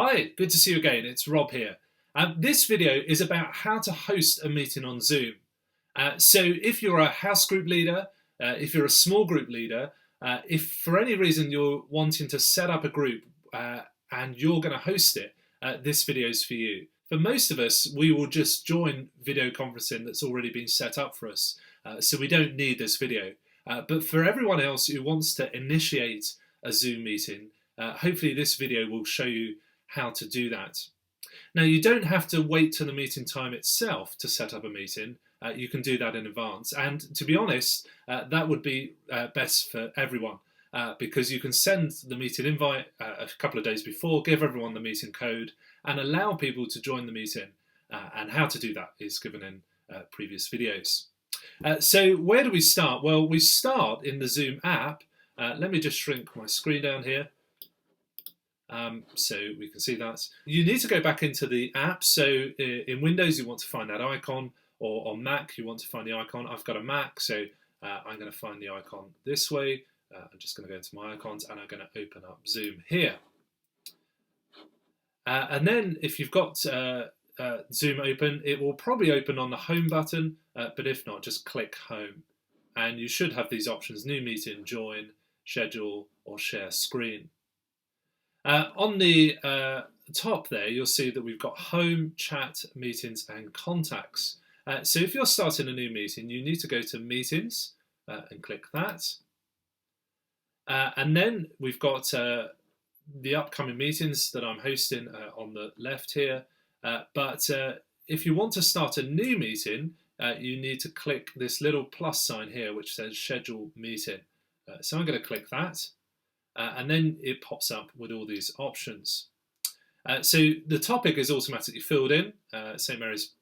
Hi, good to see you again. It's Rob here. This video is about how to host a meeting on Zoom. So if you're a house group leader, if you're a small group leader, if for any reason you're wanting to set up a group and you're going to host it, this video is for you. For most of us, we will just join video conferencing that's already been set up for us, so we don't need this video. But for everyone else who wants to initiate a Zoom meeting, hopefully this video will show you how to do that. Now, you don't have to wait till the meeting time itself to set up a meeting. You can do that in advance. And to be honest, that would be best for everyone because you can send the meeting invite a couple of days before, give everyone the meeting code, and allow people to join the meeting. And how to do that is given in previous videos. So where do we start? Well, we start in the Zoom app. Let me just shrink my screen down here. So we can see that. You need to go back into the app. So in Windows, you want to find that icon, or on Mac, you want to find the icon. I've got a Mac, so I'm going to find the icon this way. I'm just going to go into my icons and I'm going to open up Zoom here. And then if you've got Zoom open, it will probably open on the home button, but if not, just click home. And you should have these options: new meeting, join, schedule, or share screen. On the top there, you'll see that we've got home, chat, meetings, and contacts. So if you're starting a new meeting, you need to go to meetings and click that. And then we've got the upcoming meetings that I'm hosting on the left here. But if you want to start a new meeting, you need to click this little plus sign here, which says schedule meeting. So I'm going to click that. And then it pops up with all these options. So the topic is automatically filled in. St. Mary's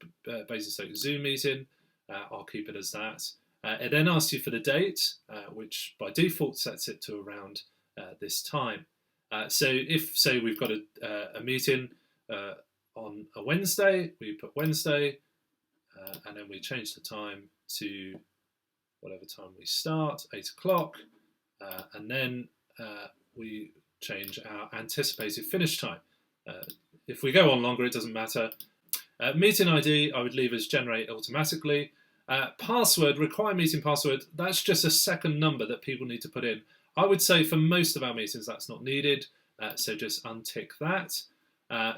Basingstoke Zoom meeting. I'll keep it as that. It then asks you for the date, which by default sets it to around this time. So if, say, we've got a meeting on a Wednesday, we put Wednesday, and then we change the time to whatever time we start, 8 o'clock, and then we change our anticipated finish time. If we go on longer, it doesn't matter. Meeting ID, I would leave as generate automatically. Password, require meeting password, that's just a second number that people need to put in. I would say for most of our meetings that's not needed, so just untick that.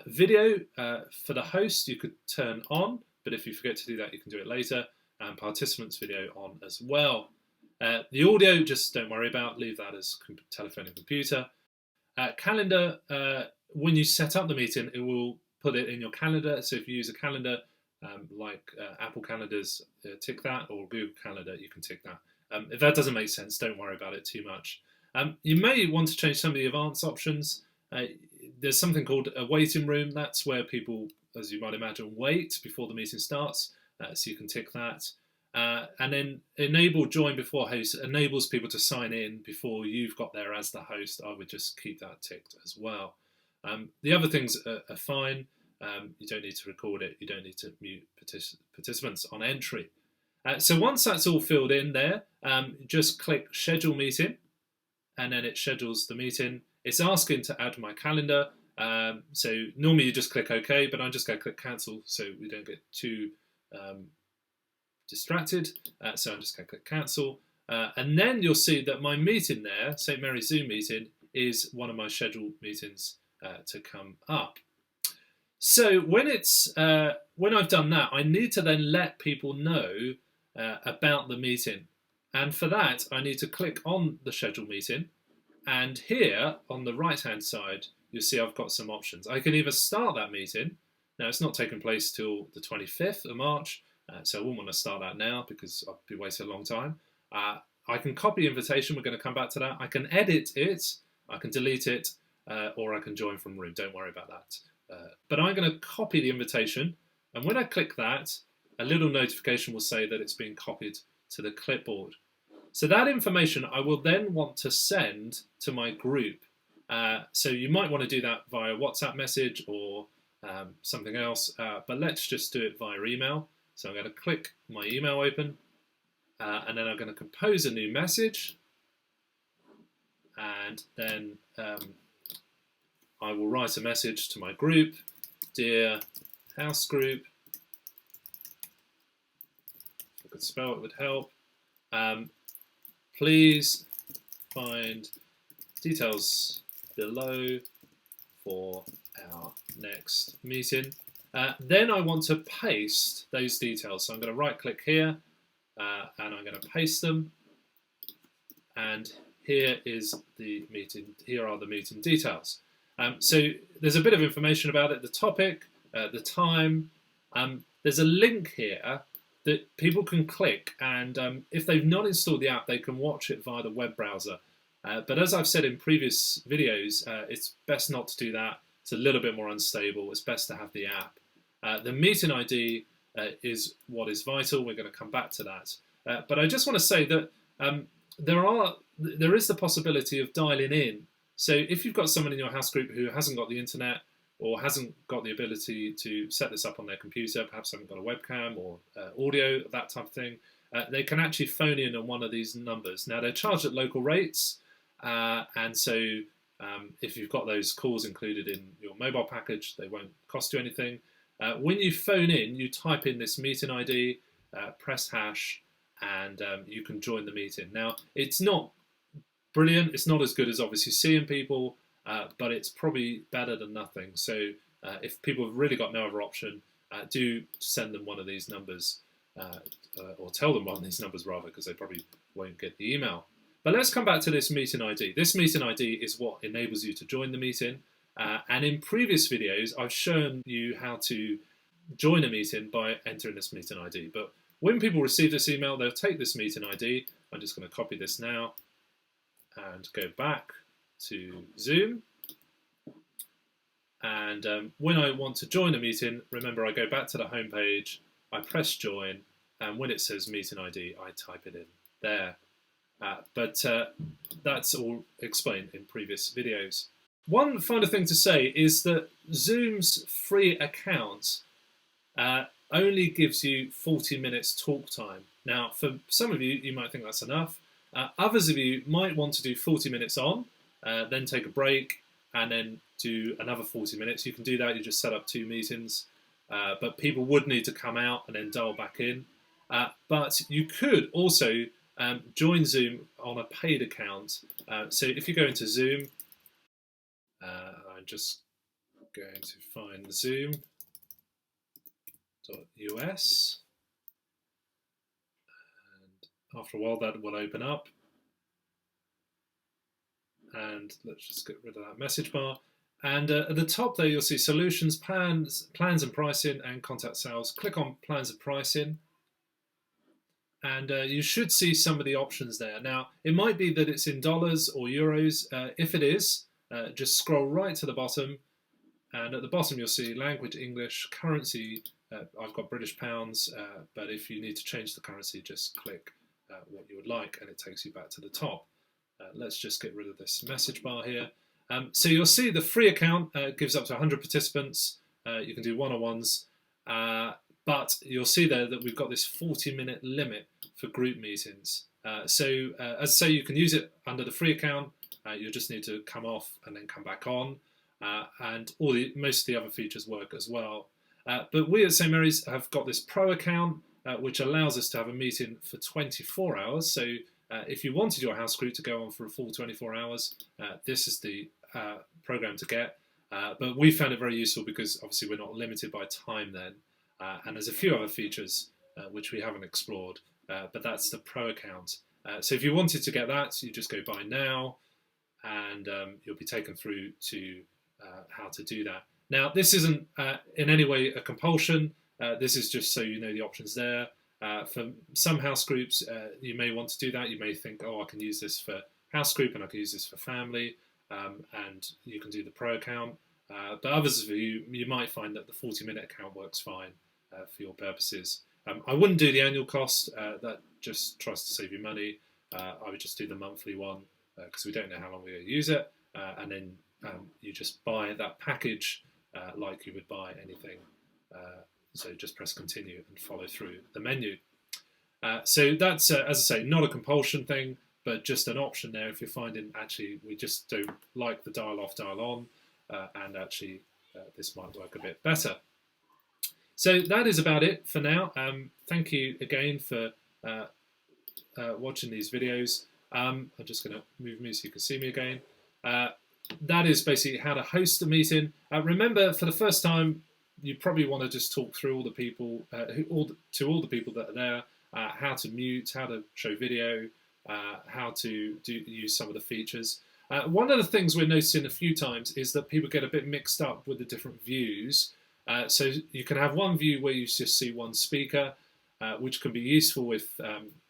Video, for the host, you could turn on, but if you forget to do that, you can do it later. And participants video on as well. The audio, just don't worry about, leave that as telephone and computer. Calendar, when you set up the meeting, it will put it in your calendar. So if you use a calendar like Apple Calendars, tick that, or Google Calendar, you can tick that. If that doesn't make sense, don't worry about it too much. You may want to change some of the advanced options. There's something called a waiting room. That's where people, as you might imagine, wait before the meeting starts. So you can tick that. And then enable join before host enables people to sign in before you've got there as the host. I would just keep that ticked as well. The other things are fine. You don't need to record it. You don't need to mute participants on entry. So once that's all filled in there, just click schedule meeting, and then it schedules the meeting. It's asking to add my calendar. So normally you just click OK, but I'm just going to click cancel so we don't get too distracted. So I'm just going to click cancel. And then you'll see that my meeting there, St. Mary's Zoom meeting, is one of my scheduled meetings to come up. So when I've done that, I need to then let people know about the meeting. And for that, I need to click on the schedule meeting. And here on the right-hand side, you'll see I've got some options. I can either start that meeting. Now, it's not taking place till the 25th of March. So I wouldn't want to start that now because I'll be wasting a long time. I can copy invitation. We're going to come back to that. I can edit it. I can delete it, or I can join from room. Don't worry about that. But I'm going to copy the invitation. And when I click that, a little notification will say that it's been copied to the clipboard. So that information I will then want to send to my group. So you might want to do that via WhatsApp message or something else. But let's just do it via email. So I'm going to click my email open, and then I'm going to compose a new message, and then I will write a message to my group, dear house group. If I could spell it would help. Please find details below for our next meeting. Then I want to paste those details. So I'm going to right click here and I'm going to paste them. And here is the meeting. Here are the meeting details. So there's a bit of information about it, the topic, the time. There's a link here that people can click, and if they've not installed the app, they can watch it via the web browser. But as I've said in previous videos, it's best not to do that. It's a little bit more unstable. It's best to have the app. The meeting ID is what is vital. We're going to come back to that. But I just want to say that there is the possibility of dialing in. So if you've got someone in your house group who hasn't got the internet or hasn't got the ability to set this up on their computer, perhaps haven't got a webcam or audio, that type of thing, they can actually phone in on one of these numbers. Now, they're charged at local rates, and so if you've got those calls included in your mobile package, they won't cost you anything. When you phone in, you type in this meeting ID, press hash, and you can join the meeting. Now, it's not brilliant. It's not as good as obviously seeing people, but it's probably better than nothing. So if people have really got no other option, do send them one of these numbers, or tell them one of these numbers rather, because they probably won't get the email. But let's come back to this meeting ID. This meeting ID is what enables you to join the meeting. And in previous videos, I've shown you how to join a meeting by entering this meeting ID. But when people receive this email, they'll take this meeting ID. I'm just going to copy this now and go back to Zoom. And when I want to join a meeting, remember I go back to the home page, I press join, and when it says meeting ID, I type it in there. But that's all explained in previous videos. One final thing to say is that Zoom's free account only gives you 40 minutes talk time. Now, for some of you, you might think that's enough. Others of you might want to do 40 minutes on, then take a break, and then do another 40 minutes. You can do that, you just set up 2 meetings, but people would need to come out and then dial back in. But you could also join Zoom on a paid account. So if you go into Zoom, I'm just going to find zoom.us, and after a while that will open up. And let's just get rid of that message bar. And at the top there, you'll see solutions, plans and pricing, and contact sales. Click on plans and pricing, and you should see some of the options there. Now, it might be that it's in dollars or euros. If it is, just scroll right to the bottom, and at the bottom you'll see language English, currency. I've got British pounds, but if you need to change the currency, just click what you would like, and it takes you back to the top. Let's just get rid of this message bar here. So you'll see the free account gives up to 100 participants. You can do one-on-ones, but you'll see there that we've got this 40-minute limit for group meetings. So as I say, you can use it under the free account. You'll just need to come off and then come back on, and most of the other features work as well. But we at St Mary's have got this pro account, which allows us to have a meeting for 24 hours. So if you wanted your house group to go on for a full 24 hours, this is the program to get. But we found it very useful because obviously we're not limited by time then. And there's a few other features which we haven't explored, but that's the pro account. So if you wanted to get that, you just go buy now, and you'll be taken through to how to do that. Now, this isn't in any way a compulsion. This is just so you know the options there. For some house groups, you may want to do that. You may think, oh, I can use this for house group and I can use this for family, and you can do the pro account. But others of you, you might find that the 40-minute account works fine for your purposes. I wouldn't do the annual cost. That just tries to save you money. I would just do the monthly one because we don't know how long we're going to use it. And then you just buy that package like you would buy anything. So just press continue and follow through the menu. So that's, as I say, not a compulsion thing, but just an option there if you're finding actually we just don't like the dial off, dial on. and actually this might work a bit better. So that is about it for now. Thank you again for watching these videos. I'm just going to move me so you can see me again. That is basically how to host a meeting. Remember, for the first time, you probably want to just talk through all the people, to all the people that are there, how to mute, how to show video, how to use some of the features. One of the things we're noticing a few times is that people get a bit mixed up with the different views. So you can have one view where you just see one speaker, which can be useful with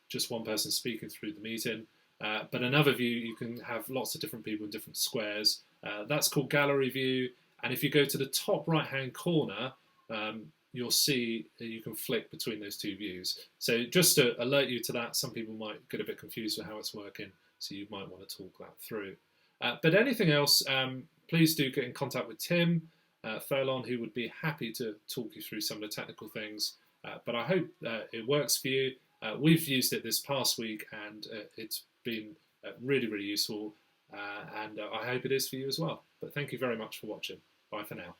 just one person speaking through the meeting. But another view, you can have lots of different people in different squares. That's called gallery view. And if you go to the top right-hand corner, you'll see you can flick between those two views. So just to alert you to that, some people might get a bit confused with how it's working, so you might want to talk that through. But anything else, please do get in contact with Tim Furlong, who would be happy to talk you through some of the technical things. But I hope it works for you. We've used it this past week, and it's been really, really useful. And I hope it is for you as well. But thank you very much for watching. Bye for now.